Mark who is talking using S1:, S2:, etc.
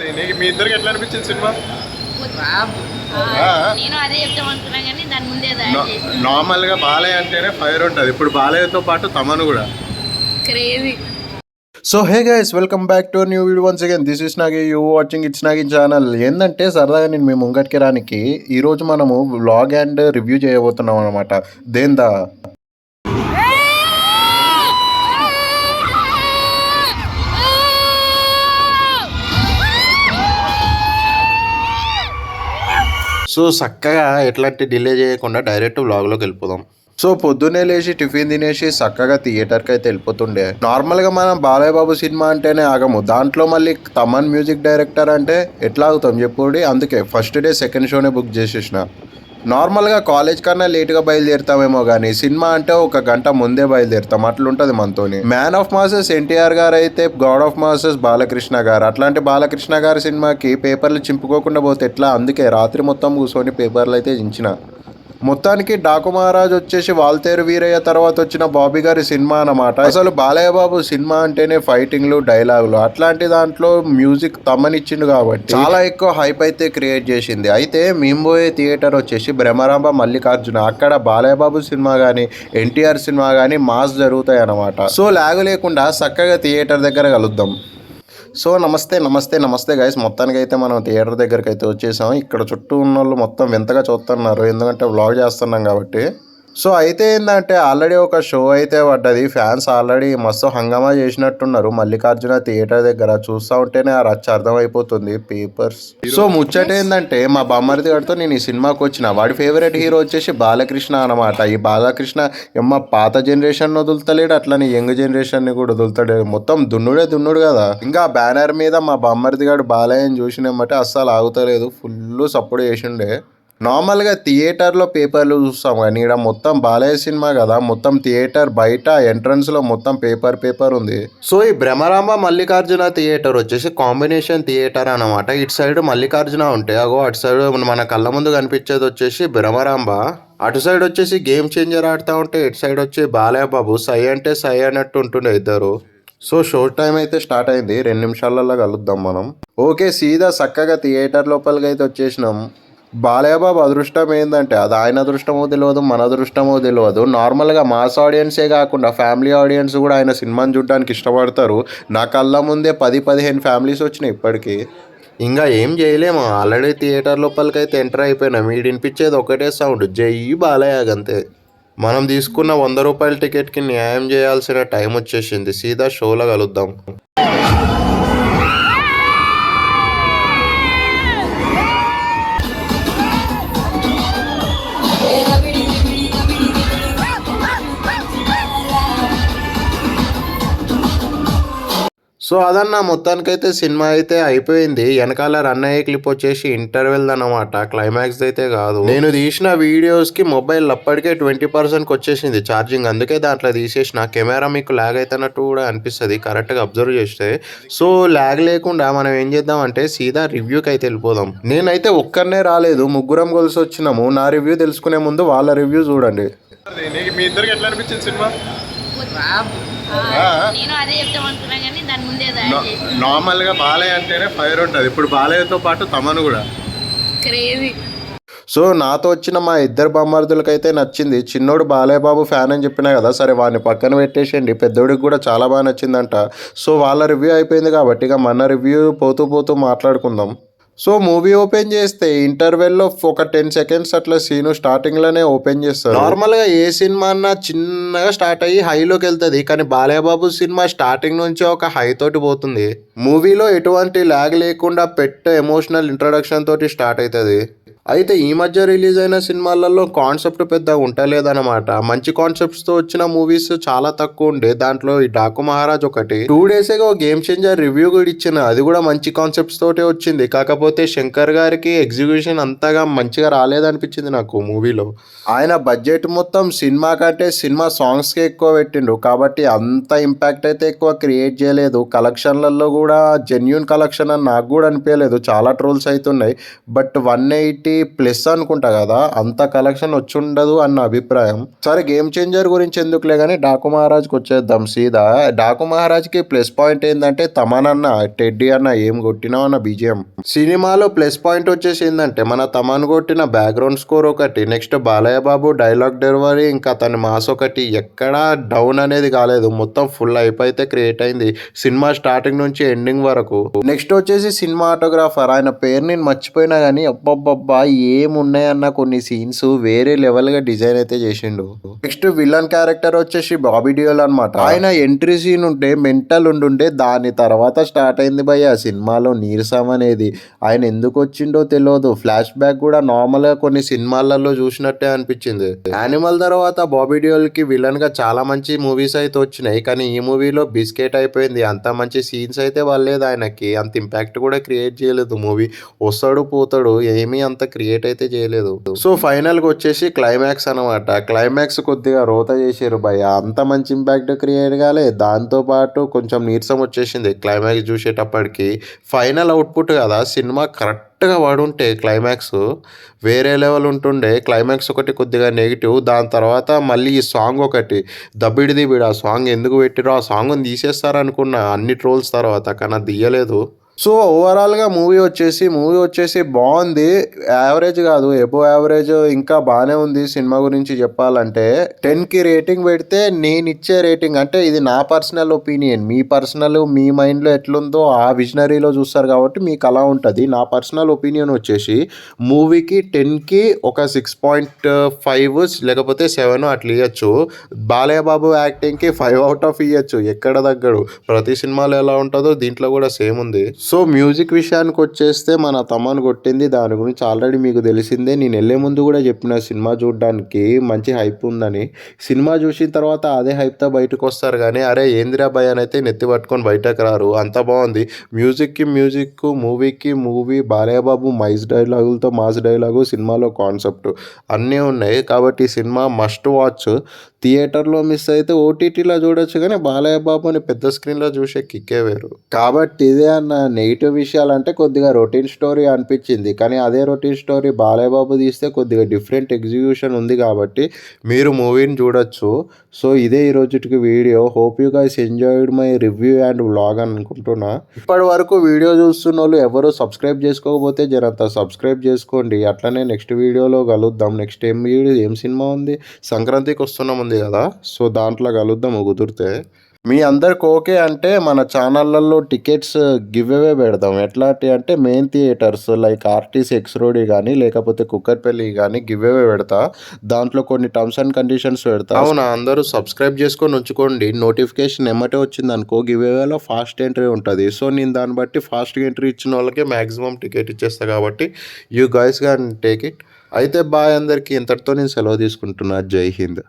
S1: నీకు మీ ఇద్దరికి ఎట్లా అనిపించింది సినిమా?
S2: నేను అదే చెప్తాం అనుకున్నా కానీ దాని ముందే
S1: నార్మల్ గా బాలయ్య అంటేనే ఫైర్ ఉంటుంది. ఇప్పుడు బాలయ్యతో పాటు తమను కూడా
S2: crazy.
S1: So hey guys, welcome back to new video once again. This is Nagi, you watching it's Nagi channel. ఏంటంటే సరదాగా నేను మీ ముంగటికి రానికి ఈరోజు మనము వ్లాగ్ అండ్ రివ్యూ చేయబోతున్నాం అనమాట. దేందా సో చక్కగా ఎట్లాంటి డిలే చేయకుండా డైరెక్ట్ వ్లాగ్లోకి వెళ్ళిపోదాం. సో పొద్దున్నే లేచి టిఫిన్ తినేసి చక్కగా థియేటర్కి అయితే వెళ్ళిపోతుండే. నార్మల్గా మనం బాలయ్య బాబు సినిమా అంటేనే ఆగము, దాంట్లో మళ్ళీ తమన్ మ్యూజిక్ డైరెక్టర్ అంటే ఎట్లా ఆగుతాం చెప్పుకోండి. అందుకే ఫస్ట్ డే సెకండ్ షోనే బుక్ చేసేసిన. నార్మల్గా కాలేజ్ కన్నా లేట్గా బయలుదేరుతామేమో కానీ సినిమా అంటే ఒక గంట ముందే బయలుదేరుతాం, అట్లుంటుంది మనతోని. మ్యాన్ ఆఫ్ మాసెస్ ఎన్టీఆర్ గారు అయితే గాడ్ ఆఫ్ మాసెస్ బాలకృష్ణ గారు. అట్లాంటి బాలకృష్ణ గారి సినిమాకి పేపర్లు చింపుకోకుండా పోతే ఎట్లా, అందుకే రాత్రి మొత్తం కూర్చొని పేపర్లు అయితే చించిన. మొత్తానికి డాకు మహారాజ్ వచ్చేసి వాల్తేరు వీరయ్య తర్వాత వచ్చిన బాబీ గారి సినిమా అన్నమాట. అసలు బాలయ్య బాబు సినిమా అంటేనే ఫైటింగ్లు, డైలాగులు, అట్లాంటి దాంట్లో మ్యూజిక్ తమ్మనిచ్చిండు కాబట్టి చాలా ఎక్కువ హైప్ అయితే క్రియేట్ చేసింది. అయితే మేము పోయే థియేటర్ వచ్చేసి బ్రహ్మరాంబ మల్లికార్జున. అక్కడ బాలయ్య బాబు సినిమా కానీ ఎన్టీఆర్ సినిమా కానీ మాస్ జరుగుతాయి అన్నమాట. సో లాగు లేకుండా చక్కగా థియేటర్ దగ్గర కలుద్దాం. సో నమస్తే నమస్తే నమస్తే గైస్, మొత్తానికి అయితే మనం థియేటర్ దగ్గరికి అయితే వచ్చేసాం. ఇక్కడ చుట్టూ ఉన్న వాళ్ళు మొత్తం వింతగా చూస్తున్నారు, ఎందుకంటే వ్లాగ్ చేస్తున్నాం కాబట్టి. సో అయితే ఏంటంటే ఆల్రెడీ ఒక షో అయితే పడ్డది, ఫ్యాన్స్ ఆల్రెడీ మస్తు హంగామా చేసినట్టున్నారు మల్లికార్జున థియేటర్ దగ్గర. చూస్తూ ఉంటేనే ఆ రచ్చ అర్థమైపోతుంది పేపర్స్. సో ముచ్చట ఏంటంటే మా బామ్మర్ది గారితో నేను ఈ సినిమాకి వచ్చిన. వాడి ఫేవరెట్ హీరో వచ్చేసి బాలకృష్ణ అనమాట. ఈ బాలకృష్ణ ఎమ్మ పాత జనరేషన్ వదులుతలేడు, అట్లనే యంగ్ జనరేషన్ ని కూడా వదులుతాడు. మొత్తం దున్నుడు కదా. ఇంకా బ్యానర్ మీద మా బామ్మర్ది గారు బాలయ్యని చూసినమ్మటే అస్సలు ఆగుతలేదు, ఫుల్ సపోర్ట్ చేసిండే. నార్మల్గా థియేటర్లో పేపర్లు చూస్తాం కానీ ఇక్కడ మొత్తం బాలయ్య సినిమా కదా, మొత్తం థియేటర్ బయట ఎంట్రన్స్లో మొత్తం పేపర్ ఉంది. సో ఈ బ్రహ్మరాంబ మల్లికార్జున థియేటర్ వచ్చేసి కాంబినేషన్ థియేటర్ అనమాట. ఇటు సైడ్ మల్లికార్జున ఉంటే అగో అటు సైడ్ మన కళ్ళ ముందు కనిపించేది వచ్చేసి బ్రహ్మరాంబ. అటు సైడ్ వచ్చేసి గేమ్ చేంజర్ ఆడుతూ ఉంటే ఇటు సైడ్ వచ్చి బాలయ్య బాబు సై అంటే సై అన్నట్టు ఉంటుండే ఇద్దరు. సో షో టైం అయితే స్టార్ట్ అయింది, 2 నిమిషాలలో కలుద్దాం మనం. ఓకే, సీదా చక్కగా థియేటర్ లోపలికి అయితే వచ్చేసినాం. బాలయ్య బాబు అదృష్టం ఏంటంటే అది ఆయన అదృష్టమో తెలియదు, మన అదృష్టమో తెలియదు. నార్మల్గా మాస్ ఆడియన్సే కాకుండా ఫ్యామిలీ ఆడియన్స్ కూడా ఆయన సినిమాని చూడడానికి ఇష్టపడతారు. నా కళ్ళ ముందే 10-15 ఫ్యామిలీస్ వచ్చినాయి ఇప్పటికీ. ఇంకా ఏం చేయలేము, ఆల్రెడీ థియేటర్ లోపలికి అయితే ఎంటర్ అయిపోయినాం. వీడు వినిపించేది ఒకటే సౌండ్, జై బాలయ్య అంతే. మనం తీసుకున్న 100 రూపాయల టికెట్కి న్యాయం చేయాల్సిన టైం వచ్చేసింది. సీదా షోలో కలుద్దాం. సో అదన్న మొత్తానికైతే సినిమా అయితే అయిపోయింది. వెనకాల రన్ అయ్యే క్లిప్ వచ్చేసి ఇంటర్వెల్ అనమాట, క్లైమాక్స్ అయితే కాదు. నేను తీసిన వీడియోస్కి మొబైల్ అప్పటికే 20%కి వచ్చేసింది ఛార్జింగ్, అందుకే దాంట్లో తీసేసిన. కెమెరా మీకు ల్యాగ్ అవుతున్నట్టు కూడా అనిపిస్తుంది కరెక్ట్గా అబ్జర్వ్ చేస్తే. సో ల్యాగ్ లేకుండా మనం ఏం చేద్దామంటే సీదా రివ్యూకి అయితే వెళ్ళిపోదాం. నేనైతే ఒక్కరినే రాలేదు, ముగ్గురం కలిసి వచ్చినాము. నా రివ్యూ తెలుసుకునే ముందు వాళ్ళ రివ్యూ చూడండి. మీ ఇద్దరికి ఎట్లా అనిపించింది సినిమా?
S2: నేను అదే చెప్తాం అనుకున్నా కానీ దాని ముందే
S1: నార్మల్గా బాలయ్య అంటేనే ఫైర్ ఉంటుంది. ఇప్పుడు బాలయ్యతో పాటు తమను కూడా
S2: క్రేజీ.
S1: సో నాతో వచ్చిన మా ఇద్దరు బామ్మర్దులకైతే నచ్చింది. చిన్నోడు బాలయ్య బాబు ఫ్యాన్ అని చెప్పినా కదా, సరే వాడిని పక్కన పెట్టేసేయండి. పెద్దోడికి కూడా చాలా బాగా నచ్చిందంట. సో వాళ్ళ రివ్యూ అయిపోయింది కాబట్టి ఇక మన రివ్యూ పోతూ మాట్లాడుకుందాం. సో మూవీ ఓపెన్ చేస్తే ఇంటర్వెల్లో ఒక 10 సెకండ్స్ అట్లా సీను స్టార్టింగ్లోనే ఓపెన్ చేస్తారు. నార్మల్గా ఏ సినిమా అన్నా చిన్నగా స్టార్ట్ అయ్యి హైలోకి వెళ్తుంది, కానీ బాలయ్య బాబు సినిమా స్టార్టింగ్ నుంచి ఒక హై తోటి పోతుంది. మూవీలో ఎటువంటి ల్యాగ్ లేకుండా ఎమోషనల్ ఇంట్రడక్షన్ తోటి స్టార్ట్ అవుతుంది. అయితే ఈ మధ్య రిలీజ్ అయిన సినిమాలలో కాన్సెప్ట్ పెద్దగా ఉంటలేదన్నమాట. మంచి కాన్సెప్ట్స్తో వచ్చిన మూవీస్ చాలా తక్కువ ఉండే. దాంట్లో ఈ డాకు మహారాజ్ ఒకటి. 2 days ఏగో గేమ్ చేంజర్ రివ్యూ కూడా ఇచ్చిన, అది కూడా మంచి కాన్సెప్ట్స్ తోటే వచ్చింది. కాకపోతే శంకర్ గారికి ఎగ్జిక్యూషన్ అంతగా మంచిగా రాలేదనిపించింది నాకు మూవీలో. ఆయన బడ్జెట్ మొత్తం సినిమా కంటే సినిమా సాంగ్స్కే ఎక్కువ పెట్టిండు కాబట్టి అంత ఇంపాక్ట్ అయితే ఎక్కువ క్రియేట్ చేయలేదు. కలెక్షన్లలో కూడా జెన్యూన్ కలెక్షన్ అని నాకు కూడా అనిపించలేదు, చాలా ట్రోల్స్ అవుతున్నాయి. బట్ 180 ప్లస్ అనుకుంటా కదా, అంత కలెక్షన్ వచ్చుండదు అన్న అభిప్రాయం. సరే గేమ్ చేంజర్ గురించి ఎందుకులే కానీ డాకు మహారాజ్కి వచ్చేద్దాం సీదా. డాకు మహారాజ్కి ప్లస్ పాయింట్ ఏంటంటే తమనన్న టెడ్డీ అన్న ఏం కొట్టినావు అన్న బీజిఎం. సినిమాలో ప్లస్ పాయింట్ వచ్చేసి ఏంటంటే మన తమన్ కొట్టిన బ్యాక్గ్రౌండ్ స్కోర్ ఒకటి, next Balayya Babu dialogue delivery, ఇంకా తన మాస్ ఒకటి ఎక్కడా డౌన్ అనేది కాలేదు. మొత్తం ఫుల్ అయిపోయితే క్రియేట్ అయింది సినిమా స్టార్టింగ్ నుంచి ఎండింగ్ వరకు. నెక్స్ట్ వచ్చేసి సినిమాటోగ్రాఫర్, ఆయన పేరు నేను మర్చిపోయినా కానీ అబ్బబ్బబ్బా ఏమున్నాయన్న కొన్ని సీన్స్ వేరే లెవెల్ గా డిజైన్ అయితే చేసిండు. నెక్స్ట్ విలన్ క్యారెక్టర్ వచ్చేసి బాబీ డియోల్ అనమాట. ఆయన ఎంట్రీ సీన్ ఉంటే మెంటల్ ఉండుండే, దాని తర్వాత స్టార్ట్ అయింది భయ్య సినిమాలో నీరసం అనేది. ఆయన ఎందుకు వచ్చిండో తెలియదు. ఫ్లాష్ బ్యాక్ కూడా నార్మల్ గా కొన్ని సినిమాలలో చూసినట్టే అనిపించింది. యానిమల్ తర్వాత బాబీ డియోల్ కి విలన్ గా చాలా మంచి మూవీస్ అయితే వచ్చినాయి, కానీ ఈ మూవీలో బిస్కెట్ అయిపోయింది. అంత మంచి సీన్స్ అయితే వాళ్ళలేదు, ఆయనకి అంత ఇంపాక్ట్ కూడా క్రియేట్ చేయలేదు. మూవీ వస్తాడు పోతాడు, ఏమీ అంత క్రియేట్ అయితే చేయలేదు. సో ఫైనల్ గా వచ్చేసి క్లైమాక్స్ అనమాట. క్లైమాక్స్ కొద్దిగా రోత చేసారు భయ్య, అంత మంచి ఇంపాక్ట్ క్రియేట్ కాలే. దాంతో పాటు కొంచెం నీరసం వచ్చేసింది క్లైమాక్స్ చూసేటప్పటికి. ఫైనల్ అవుట్పుట్ కదా సినిమా కరెక్ట్గా పడుంటే క్లైమాక్స్ వేరే లెవెల్ ఉంటుండే. క్లైమాక్స్ ఒకటి కొద్దిగా నెగిటివ్, దాని తర్వాత మళ్ళీ ఈ సాంగ్ ఒకటి దబ్బిడిది బిడ. ఆ సాంగ్ ఎందుకు పెట్టిరో, ఆ సాంగ్ని తీసేస్తారనుకున్నా అన్ని ట్రోల్స్ తర్వాత, కానీ అది తీయలేదు. సో ఓవరాల్గా మూవీ వచ్చేసి బాగుంది, యావరేజ్ కాదు ఎబో యావరేజ్, ఇంకా బాగానే ఉంది. సినిమా గురించి చెప్పాలంటే 10కి రేటింగ్ పెడితే నేను ఇచ్చే రేటింగ్, అంటే ఇది నా పర్సనల్ ఒపీనియన్, మీ పర్సనల్ మీ మైండ్లో ఎట్లుందో ఆ విజనరీలో చూస్తారు కాబట్టి మీకు అలా ఉంటుంది. నా పర్సనల్ ఒపీనియన్ వచ్చేసి మూవీకి 10కి ఒక 6.5 లేకపోతే 7 అట్లా ఇవ్వచ్చు. బాలయ్య బాబు యాక్టింగ్కి 5/5 ఇవ్వచ్చు, ఎక్కడ తగ్గడు. ప్రతి సినిమాలో ఎలా ఉంటుందో దీంట్లో కూడా సేమ్ ఉంది. సో మ్యూజిక్ విషయానికి వచ్చేస్తే మన తమన్ కొట్టింది, దాని గురించి ఆల్రెడీ మీకు తెలిసిందే. నేను వెళ్ళే ముందు కూడా చెప్పిన సినిమా చూడడానికి మంచి హైప్ ఉందని. సినిమా చూసిన తర్వాత అదే హైప్తో బయటకు వస్తారు కానీ అరే ఏందిరా భయ్ అని అయితే నెత్తి పట్టుకొని బయటకు రారు. అంత బాగుంది. మ్యూజిక్, మూవీకి movie, Balayya Babu mice డైలాగులతో mass dialogue, సినిమాలో కాన్సెప్ట్ అన్నీ ఉన్నాయి. కాబట్టి ఈ సినిమా మస్ట్ వాచ్. థియేటర్లో మిస్ అయితే ఓటీటీలో చూడొచ్చు, కానీ బాలయ్య బాబుని పెద్ద స్క్రీన్లో చూసే కిక్కే వేరు. కాబట్టి ఇదే అన్న నెగిటివ్ విషయాలంటే కొద్దిగా రొటీన్ స్టోరీ అనిపించింది, కానీ అదే రొటీన్ స్టోరీ బాలయ్య బాబు తీస్తే కొద్దిగా డిఫరెంట్ ఎగ్జిక్యూషన్ ఉంది కాబట్టి మీరు మూవీని చూడొచ్చు. సో ఇదే ఈ రోజుకి video. Hope you guys enjoyed my review and vlog అని అనుకుంటున్నా. ఇప్పటి వరకు వీడియో చూస్తున్న వాళ్ళు ఎవరు సబ్స్క్రైబ్ చేసుకోకపోతే జరంతా సబ్స్క్రైబ్ చేసుకోండి. అట్లనే నెక్స్ట్ వీడియోలో కలుద్దాం. నెక్స్ట్ ఏం సినిమా ఉంది, సంక్రాంతికి వస్తున్నాం ఉంది కదా, సో దాంట్లో కలుద్దాం కుదిరితే. మీ అందరికి ఓకే అంటే మన ఛానళ్ళల్లో టికెట్స్ గివ్ అవే పెడదాం. ఎట్లాంటి అంటే main theatres like RTC X road కానీ లేకపోతే కుక్కర్పల్లి కానీ గివ్ అవే పెడతా. దాంట్లో కొన్ని టర్మ్స్ అండ్ కండిషన్స్ పెడతా. అవునా, అందరూ సబ్స్క్రైబ్ చేసుకొని ఉంచుకోండి. నోటిఫికేషన్ ఎమ్మటే వచ్చింది అనుకో గివ్ అవేలో ఫాస్ట్ ఎంట్రీ ఉంటుంది. సో నేను దాన్ని బట్టి ఫాస్ట్గా ఎంట్రీ ఇచ్చిన వాళ్ళకే మ్యాక్సిమం టికెట్ ఇచ్చేస్తా కాబట్టి you guys can take it. అయితే బాయ్ అందరికీ, ఇంతటితో నేను సెలవు తీసుకుంటున్నా. జై హింద్.